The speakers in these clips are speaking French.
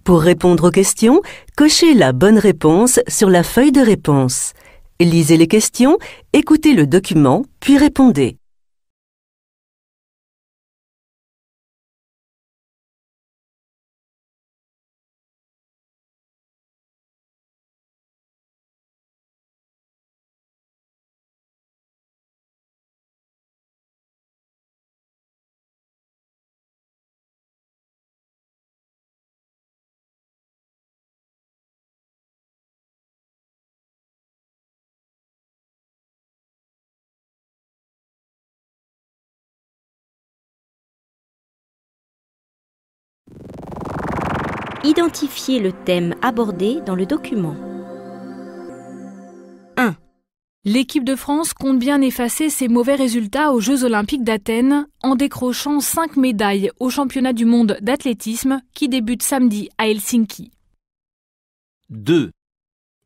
Pour répondre aux questions, cochez la bonne réponse sur la feuille de réponse. Lisez les questions, écoutez le document, puis répondez. Identifiez le thème abordé dans le document. 1. L'équipe de France compte bien effacer ses mauvais résultats aux Jeux Olympiques d'Athènes en décrochant 5 médailles au championnat du monde d'athlétisme qui débute samedi à Helsinki. 2.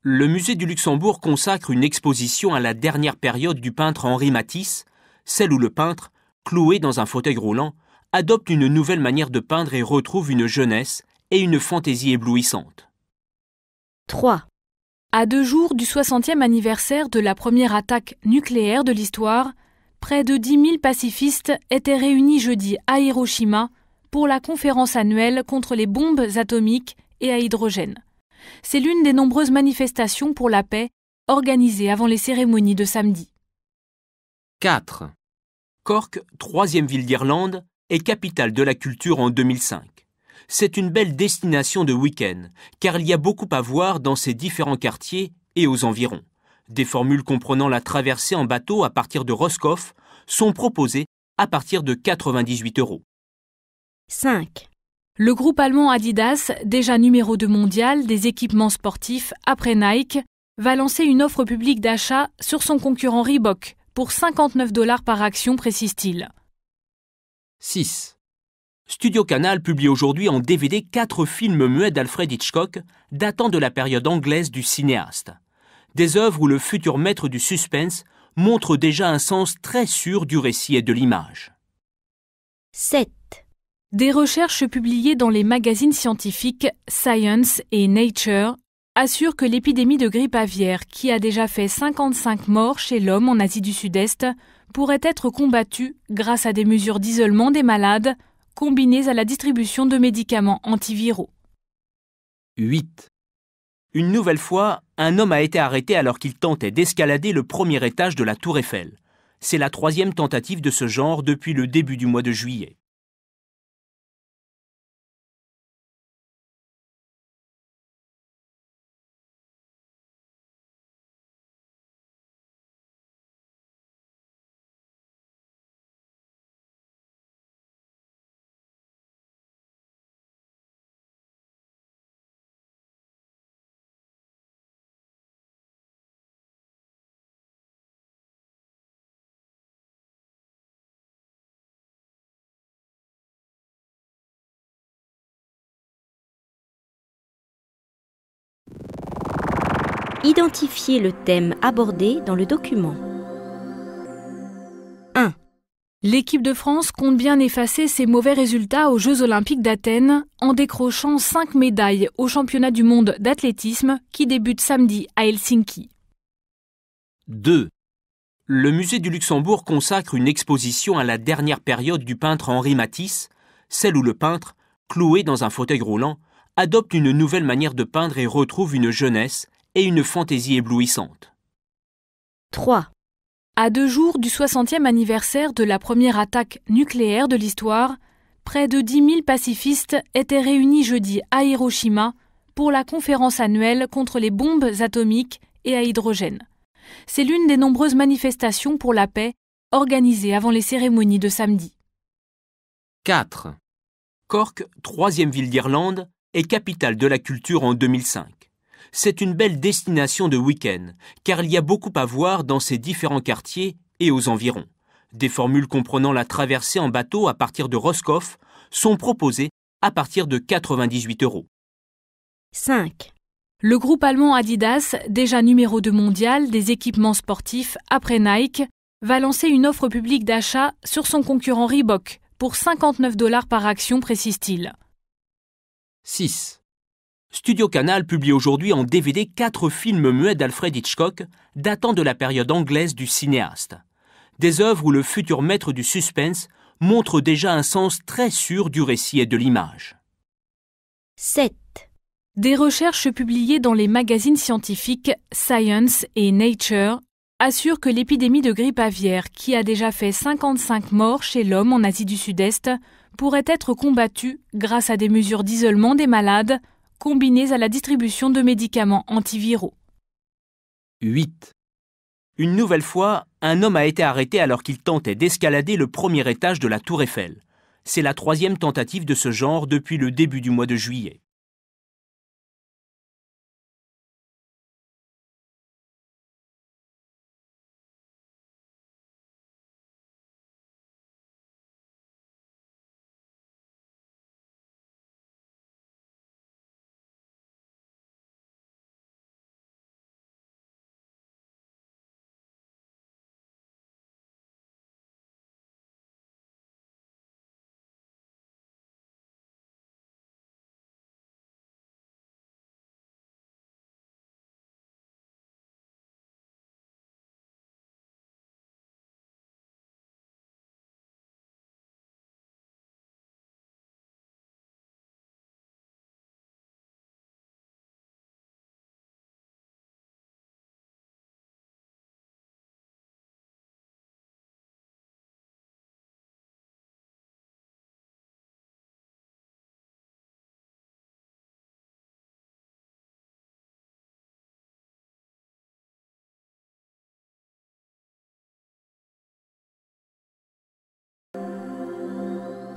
Le musée du Luxembourg consacre une exposition à la dernière période du peintre Henri Matisse, celle où le peintre, cloué dans un fauteuil roulant, adopte une nouvelle manière de peindre et retrouve une jeunesse et une fantaisie éblouissante. 3. À 2 jours du 60e anniversaire de la première attaque nucléaire de l'histoire, près de 10 000 pacifistes étaient réunis jeudi à Hiroshima pour la conférence annuelle contre les bombes atomiques et à hydrogène. C'est l'une des nombreuses manifestations pour la paix organisées avant les cérémonies de samedi. 4. Cork, 3e ville d'Irlande, est capitale de la culture en 2005. C'est une belle destination de week-end, car il y a beaucoup à voir dans ces différents quartiers et aux environs. Des formules comprenant la traversée en bateau à partir de Roscoff sont proposées à partir de 98 €. 5. Le groupe allemand Adidas, déjà numéro 2 mondial des équipements sportifs après Nike, va lancer une offre publique d'achat sur son concurrent Reebok pour 59 $ par action, précise-t-il. 6. Studio Canal publie aujourd'hui en DVD 4 films muets d'Alfred Hitchcock datant de la période anglaise du cinéaste. Des œuvres où le futur maître du suspense montre déjà un sens très sûr du récit et de l'image. 7. Des recherches publiées dans les magazines scientifiques Science et Nature assurent que l'épidémie de grippe aviaire, qui a déjà fait 55 morts chez l'homme en Asie du Sud-Est, pourrait être combattue grâce à des mesures d'isolement des malades combinées à la distribution de médicaments antiviraux. 8. Une nouvelle fois, un homme a été arrêté alors qu'il tentait d'escalader le premier étage de la Tour Eiffel. C'est la 3e tentative de ce genre depuis le début du mois de juillet. Identifiez le thème abordé dans le document. 1. L'équipe de France compte bien effacer ses mauvais résultats aux Jeux Olympiques d'Athènes en décrochant 5 médailles au championnat du monde d'athlétisme qui débute samedi à Helsinki. 2. Le musée du Luxembourg consacre une exposition à la dernière période du peintre Henri Matisse, celle où le peintre, cloué dans un fauteuil roulant, adopte une nouvelle manière de peindre et retrouve une jeunesse et une fantaisie éblouissante. 3. À 2 jours du 60e anniversaire de la première attaque nucléaire de l'histoire, près de 10 000 pacifistes étaient réunis jeudi à Hiroshima pour la conférence annuelle contre les bombes atomiques et à hydrogène. C'est l'une des nombreuses manifestations pour la paix organisées avant les cérémonies de samedi. 4. Cork, 3e ville d'Irlande, est capitale de la culture en 2005. C'est une belle destination de week-end, car il y a beaucoup à voir dans ces différents quartiers et aux environs. Des formules comprenant la traversée en bateau à partir de Roscoff sont proposées à partir de 98 €. 5. Le groupe allemand Adidas, déjà numéro 2 mondial des équipements sportifs après Nike, va lancer une offre publique d'achat sur son concurrent Reebok pour 59 $ par action, précise-t-il. 6. Studio Canal publie aujourd'hui en DVD 4 films muets d'Alfred Hitchcock datant de la période anglaise du cinéaste. Des œuvres où le futur maître du suspense montre déjà un sens très sûr du récit et de l'image. 7. Des recherches publiées dans les magazines scientifiques Science et Nature assurent que l'épidémie de grippe aviaire, qui a déjà fait 55 morts chez l'homme en Asie du Sud-Est, pourrait être combattue grâce à des mesures d'isolement des malades combinées à la distribution de médicaments antiviraux. 8. Une nouvelle fois, un homme a été arrêté alors qu'il tentait d'escalader le premier étage de la Tour Eiffel. C'est la 3e tentative de ce genre depuis le début du mois de juillet.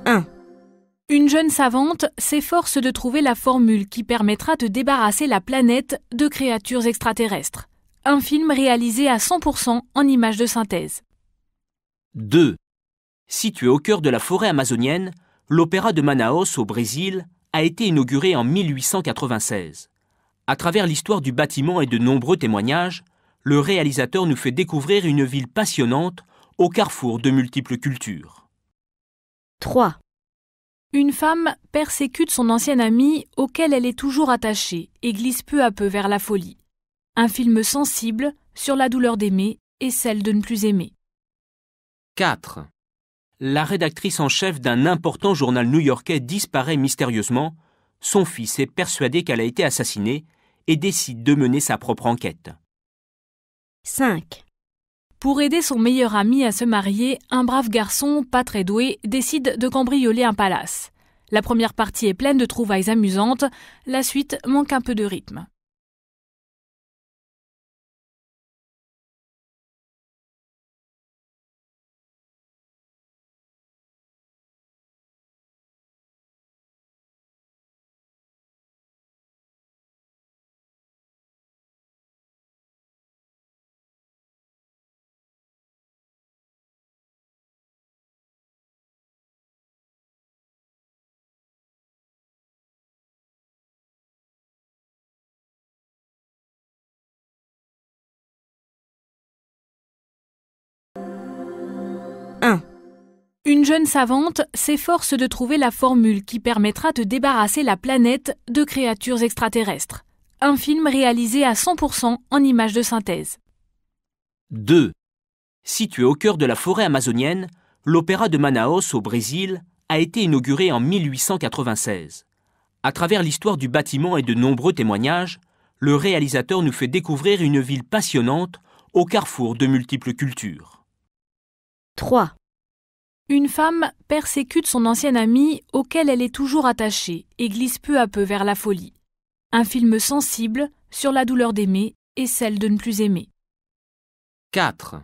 1. Une jeune savante s'efforce de trouver la formule qui permettra de débarrasser la planète de créatures extraterrestres. Un film réalisé à 100% en images de synthèse. 2. Situé au cœur de la forêt amazonienne, l'Opéra de Manaus, au Brésil, a été inauguré en 1896. À travers l'histoire du bâtiment et de nombreux témoignages, le réalisateur nous fait découvrir une ville passionnante au carrefour de multiples cultures. 3. Une femme persécute son ancien ami auquel elle est toujours attachée et glisse peu à peu vers la folie. Un film sensible sur la douleur d'aimer et celle de ne plus aimer. 4. La rédactrice en chef d'un important journal new-yorkais disparaît mystérieusement. Son fils est persuadé qu'elle a été assassinée et décide de mener sa propre enquête. 5. Pour aider son meilleur ami à se marier, un brave garçon, pas très doué, décide de cambrioler un palace. La première partie est pleine de trouvailles amusantes, la suite manque un peu de rythme. 1. Une jeune savante s'efforce de trouver la formule qui permettra de débarrasser la planète de créatures extraterrestres. Un film réalisé à 100% en images de synthèse. 2. Situé au cœur de la forêt amazonienne, l'Opéra de Manaus, au Brésil, a été inauguré en 1896. À travers l'histoire du bâtiment et de nombreux témoignages, le réalisateur nous fait découvrir une ville passionnante au carrefour de multiples cultures. 3. Une femme persécute son ancien ami auquel elle est toujours attachée et glisse peu à peu vers la folie. Un film sensible sur la douleur d'aimer et celle de ne plus aimer. 4.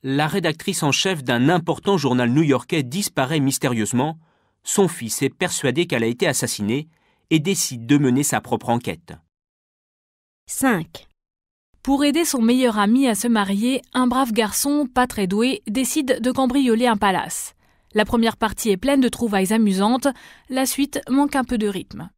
La rédactrice en chef d'un important journal new-yorkais disparaît mystérieusement. Son fils est persuadé qu'elle a été assassinée et décide de mener sa propre enquête. 5. Pour aider son meilleur ami à se marier, un brave garçon, pas très doué, décide de cambrioler un palace. La première partie est pleine de trouvailles amusantes, la suite manque un peu de rythme.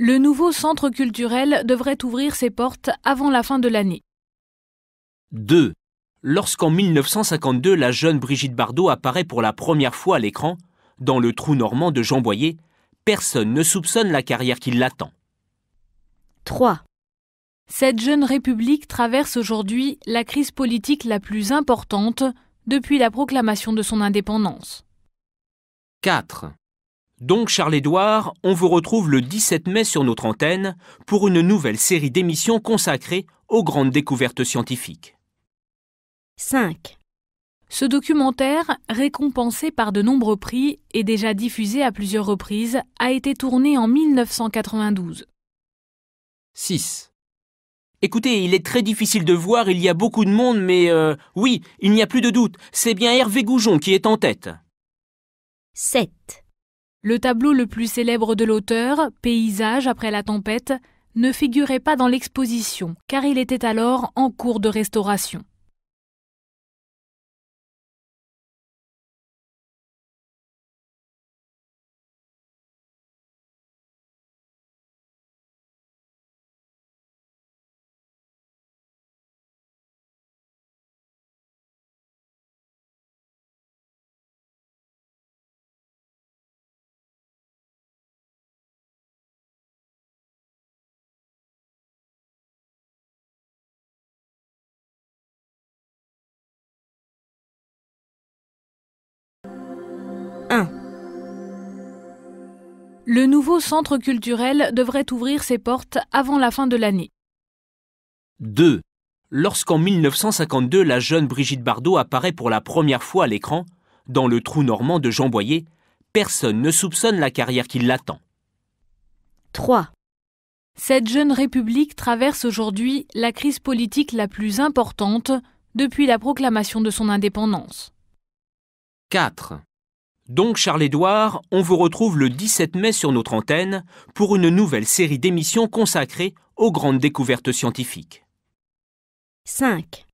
Le nouveau centre culturel devrait ouvrir ses portes avant la fin de l'année. 2. Lorsqu'en 1952, la jeune Brigitte Bardot apparaît pour la première fois à l'écran, dans Le Trou normand de Jean Boyer, personne ne soupçonne la carrière qui l'attend. 3. Cette jeune république traverse aujourd'hui la crise politique la plus importante depuis la proclamation de son indépendance. 4. Donc Charles-Édouard, on vous retrouve le 17 mai sur notre antenne pour une nouvelle série d'émissions consacrée aux grandes découvertes scientifiques. 5. Ce documentaire, récompensé par de nombreux prix et déjà diffusé à plusieurs reprises, a été tourné en 1992. 6. Écoutez, il est très difficile de voir, il y a beaucoup de monde, mais oui, il n'y a plus de doute, c'est bien Hervé Goujon qui est en tête. 7. Le tableau le plus célèbre de l'auteur, Paysage après la tempête, ne figurait pas dans l'exposition, car il était alors en cours de restauration. Le nouveau centre culturel devrait ouvrir ses portes avant la fin de l'année. 2. Lorsqu'en 1952, la jeune Brigitte Bardot apparaît pour la première fois à l'écran, dans Le Trou normand de Jean Boyer, personne ne soupçonne la carrière qui l'attend. 3. Cette jeune république traverse aujourd'hui la crise politique la plus importante depuis la proclamation de son indépendance. 4. Donc Charles-Édouard, on vous retrouve le 17 mai sur notre antenne pour une nouvelle série d'émissions consacrée aux grandes découvertes scientifiques. 5.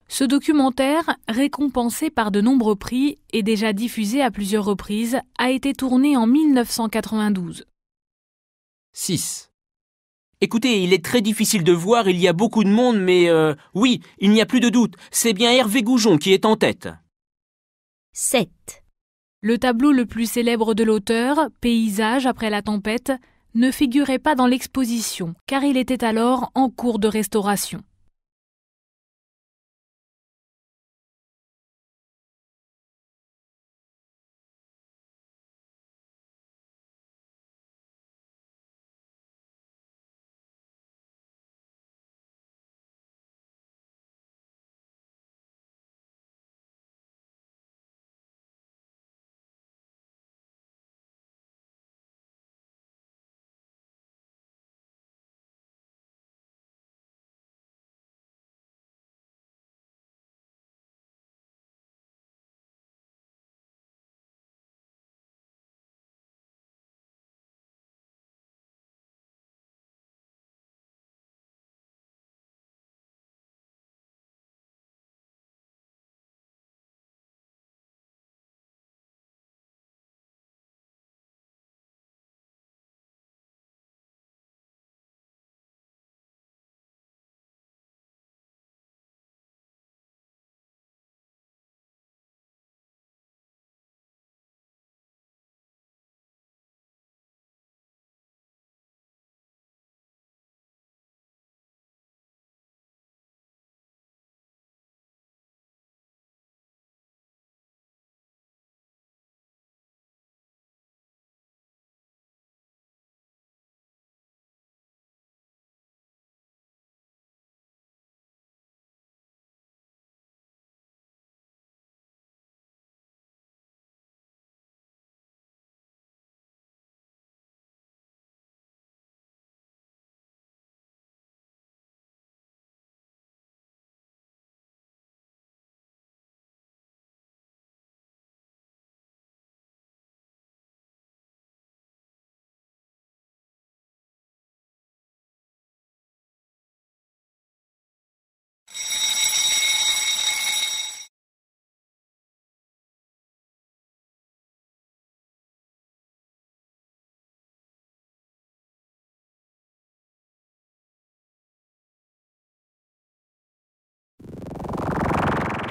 Ce documentaire, récompensé par de nombreux prix et déjà diffusé à plusieurs reprises, a été tourné en 1992. 6. Écoutez, il est très difficile de voir, il y a beaucoup de monde, mais oui, il n'y a plus de doute, c'est bien Hervé Goujon qui est en tête. 7. Le tableau le plus célèbre de l'auteur, Paysage après la tempête, ne figurait pas dans l'exposition, car il était alors en cours de restauration.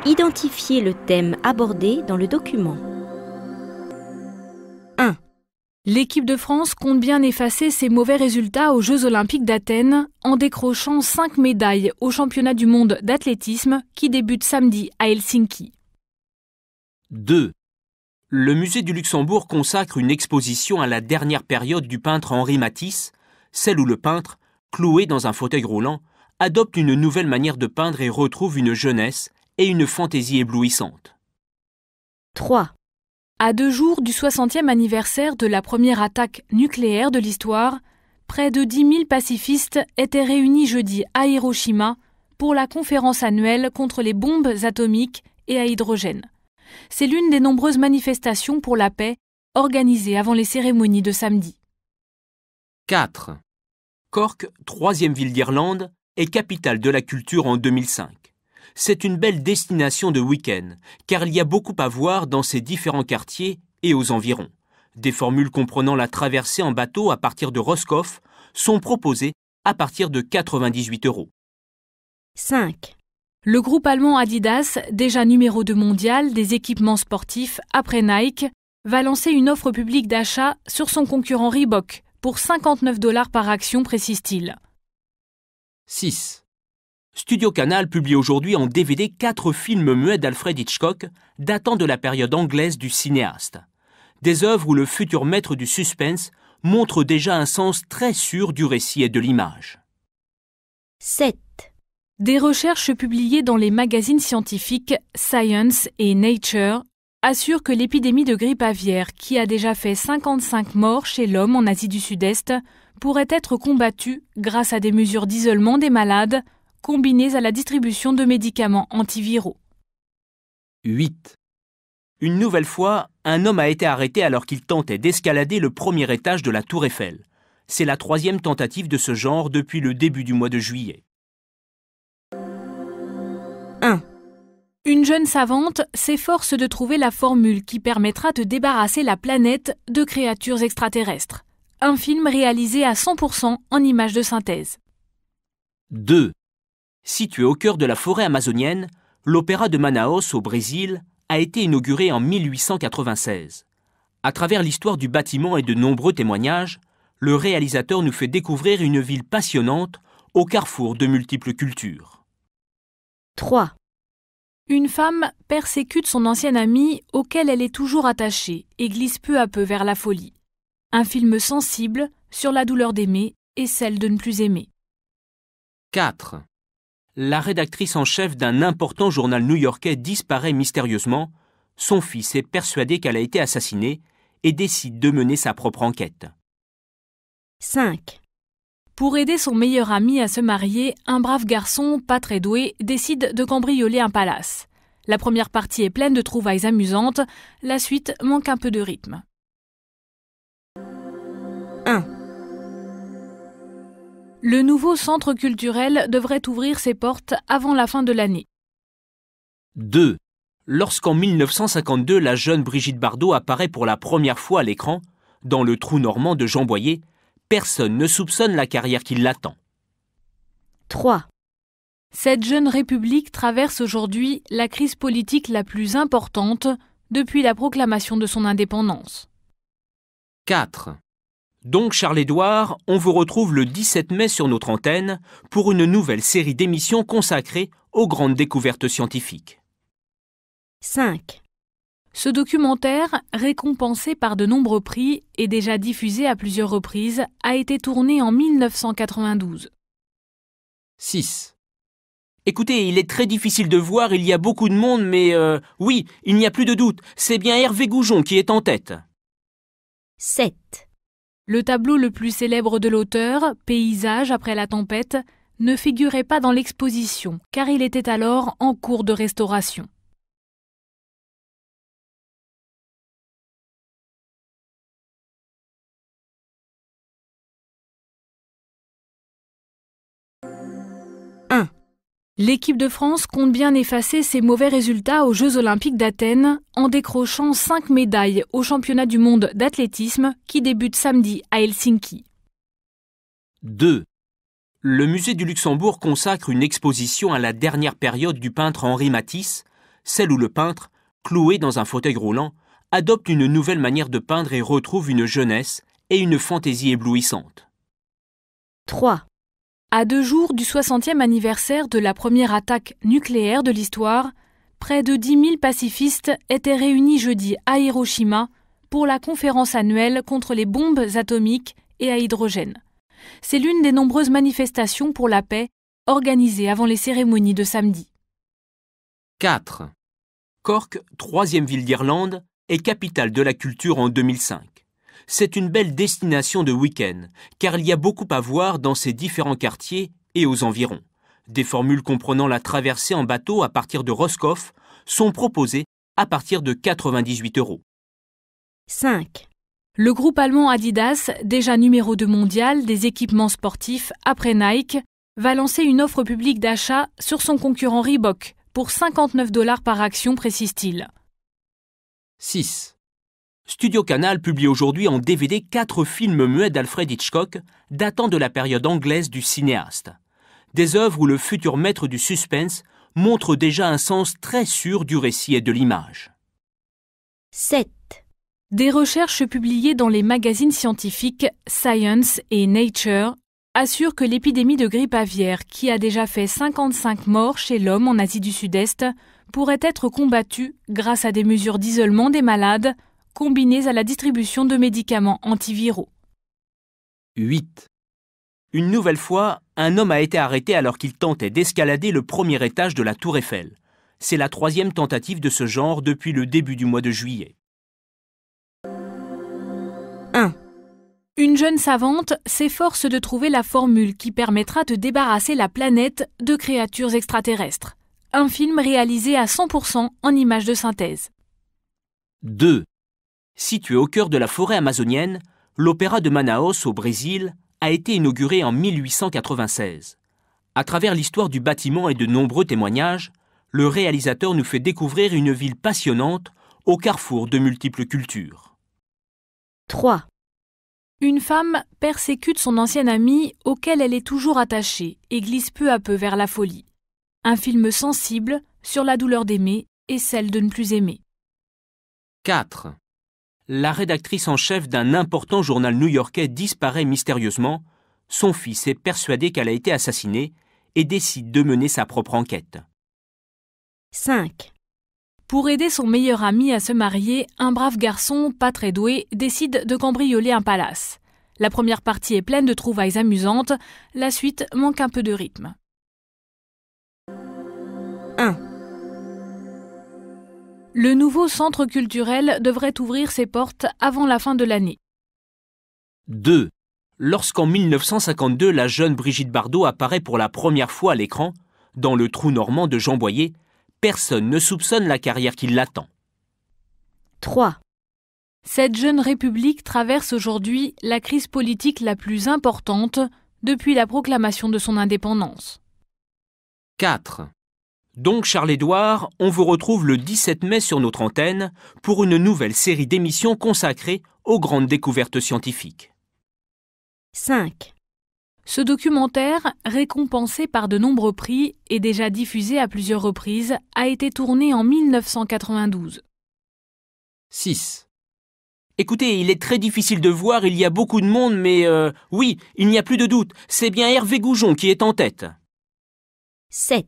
Identifiez le thème abordé dans le document. 1. L'équipe de France compte bien effacer ses mauvais résultats aux Jeux Olympiques d'Athènes en décrochant 5 médailles au championnat du monde d'athlétisme qui débute samedi à Helsinki. 2. Le musée du Luxembourg consacre une exposition à la dernière période du peintre Henri Matisse, celle où le peintre, cloué dans un fauteuil roulant, adopte une nouvelle manière de peindre et retrouve une jeunesse et une fantaisie éblouissante. 3. À 2 jours du 60e anniversaire de la première attaque nucléaire de l'histoire, près de 10 000 pacifistes étaient réunis jeudi à Hiroshima pour la conférence annuelle contre les bombes atomiques et à hydrogène. C'est l'une des nombreuses manifestations pour la paix organisées avant les cérémonies de samedi. 4. Cork, troisième ville d'Irlande, est capitale de la culture en 2005. C'est une belle destination de week-end, car il y a beaucoup à voir dans ces différents quartiers et aux environs. Des formules comprenant la traversée en bateau à partir de Roscoff sont proposées à partir de 98 €. 5. Le groupe allemand Adidas, déjà numéro 2 mondial des équipements sportifs après Nike, va lancer une offre publique d'achat sur son concurrent Reebok pour 59 $ par action, précise-t-il. 6. Studio Canal publie aujourd'hui en DVD 4 films muets d'Alfred Hitchcock datant de la période anglaise du cinéaste. Des œuvres où le futur maître du suspense montre déjà un sens très sûr du récit et de l'image. 7. Des recherches publiées dans les magazines scientifiques Science et Nature assurent que l'épidémie de grippe aviaire, qui a déjà fait 55 morts chez l'homme en Asie du Sud-Est, pourrait être combattue grâce à des mesures d'isolement des malades combinées à la distribution de médicaments antiviraux. 8. Une nouvelle fois, un homme a été arrêté alors qu'il tentait d'escalader le premier étage de la Tour Eiffel. C'est la 3e tentative de ce genre depuis le début du mois de juillet. 1. Une jeune savante s'efforce de trouver la formule qui permettra de débarrasser la planète de créatures extraterrestres. Un film réalisé à 100% en images de synthèse. 2. Situé au cœur de la forêt amazonienne, l'opéra de Manaus au Brésil a été inauguré en 1896. À travers l'histoire du bâtiment et de nombreux témoignages, le réalisateur nous fait découvrir une ville passionnante au carrefour de multiples cultures. 3. Une femme persécute son ancien ami auquel elle est toujours attachée et glisse peu à peu vers la folie. Un film sensible sur la douleur d'aimer et celle de ne plus aimer. 4. La rédactrice en chef d'un important journal new-yorkais disparaît mystérieusement. Son fils est persuadé qu'elle a été assassinée et décide de mener sa propre enquête. 5. Pour aider son meilleur ami à se marier, un brave garçon, pas très doué, décide de cambrioler un palace. La première partie est pleine de trouvailles amusantes, la suite manque un peu de rythme. 1. Le nouveau centre culturel devrait ouvrir ses portes avant la fin de l'année. 2. Lorsqu'en 1952, la jeune Brigitte Bardot apparaît pour la première fois à l'écran, dans Le Trou normand de Jean Boyer, personne ne soupçonne la carrière qui l'attend. 3. Cette jeune république traverse aujourd'hui la crise politique la plus importante depuis la proclamation de son indépendance. 4. Donc Charles-Édouard, on vous retrouve le 17 mai sur notre antenne pour une nouvelle série d'émissions consacrée aux grandes découvertes scientifiques. 5. Ce documentaire, récompensé par de nombreux prix et déjà diffusé à plusieurs reprises, a été tourné en 1992. 6. Écoutez, il est très difficile de voir, il y a beaucoup de monde, mais oui, il n'y a plus de doute, c'est bien Hervé Goujon qui est en tête. 7. Le tableau le plus célèbre de l'auteur, Paysage après la tempête, ne figurait pas dans l'exposition, car il était alors en cours de restauration. L'équipe de France compte bien effacer ses mauvais résultats aux Jeux Olympiques d'Athènes en décrochant 5 médailles au championnat du monde d'athlétisme qui débute samedi à Helsinki. 2. Le musée du Luxembourg consacre une exposition à la dernière période du peintre Henri Matisse, celle où le peintre, cloué dans un fauteuil roulant, adopte une nouvelle manière de peindre et retrouve une jeunesse et une fantaisie éblouissante. 3. À 2 jours du 60e anniversaire de la première attaque nucléaire de l'histoire, près de 10 000 pacifistes étaient réunis jeudi à Hiroshima pour la conférence annuelle contre les bombes atomiques et à hydrogène. C'est l'une des nombreuses manifestations pour la paix organisées avant les cérémonies de samedi. 4. Cork, troisième ville d'Irlande, est capitale de la culture en 2005. C'est une belle destination de week-end, car il y a beaucoup à voir dans ces différents quartiers et aux environs. Des formules comprenant la traversée en bateau à partir de Roscoff sont proposées à partir de 98 €. 5. Le groupe allemand Adidas, déjà numéro 2 mondial des équipements sportifs après Nike, va lancer une offre publique d'achat sur son concurrent Reebok pour 59 $ par action, précise-t-il. 6. Studio Canal publie aujourd'hui en DVD 4 films muets d'Alfred Hitchcock datant de la période anglaise du cinéaste. Des œuvres où le futur maître du suspense montre déjà un sens très sûr du récit et de l'image. 7. Des recherches publiées dans les magazines scientifiques Science et Nature assurent que l'épidémie de grippe aviaire, qui a déjà fait 55 morts chez l'homme en Asie du Sud-Est, pourrait être combattue grâce à des mesures d'isolement des malades combinées à la distribution de médicaments antiviraux. 8. Une nouvelle fois, un homme a été arrêté alors qu'il tentait d'escalader le premier étage de la Tour Eiffel. C'est la 3e tentative de ce genre depuis le début du mois de juillet. 1. Une jeune savante s'efforce de trouver la formule qui permettra de débarrasser la planète de créatures extraterrestres. Un film réalisé à 100% en images de synthèse. 2. Situé au cœur de la forêt amazonienne, l'opéra de Manaus au Brésil a été inauguré en 1896. À travers l'histoire du bâtiment et de nombreux témoignages, le réalisateur nous fait découvrir une ville passionnante au carrefour de multiples cultures. 3. Une femme persécute son ancien ami auquel elle est toujours attachée et glisse peu à peu vers la folie. Un film sensible sur la douleur d'aimer et celle de ne plus aimer. 4. La rédactrice en chef d'un important journal new-yorkais disparaît mystérieusement. Son fils est persuadé qu'elle a été assassinée et décide de mener sa propre enquête. 5. Pour aider son meilleur ami à se marier, un brave garçon, pas très doué, décide de cambrioler un palace. La première partie est pleine de trouvailles amusantes, la suite manque un peu de rythme. 1. Le nouveau centre culturel devrait ouvrir ses portes avant la fin de l'année. 2. Lorsqu'en 1952, la jeune Brigitte Bardot apparaît pour la première fois à l'écran, dans Le Trou normand de Jean Boyer, personne ne soupçonne la carrière qui l'attend. 3. Cette jeune république traverse aujourd'hui la crise politique la plus importante depuis la proclamation de son indépendance. 4. Donc Charles-Édouard, on vous retrouve le 17 mai sur notre antenne pour une nouvelle série d'émissions consacrée aux grandes découvertes scientifiques. 5. Ce documentaire, récompensé par de nombreux prix et déjà diffusé à plusieurs reprises, a été tourné en 1992. 6. Écoutez, il est très difficile de voir, il y a beaucoup de monde, mais oui, il n'y a plus de doute, c'est bien Hervé Goujon qui est en tête. 7.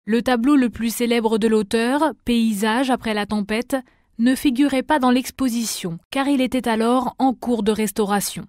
Le tableau le plus célèbre de l'auteur, Paysage après la tempête, ne figurait pas dans l'exposition, car il était alors en cours de restauration.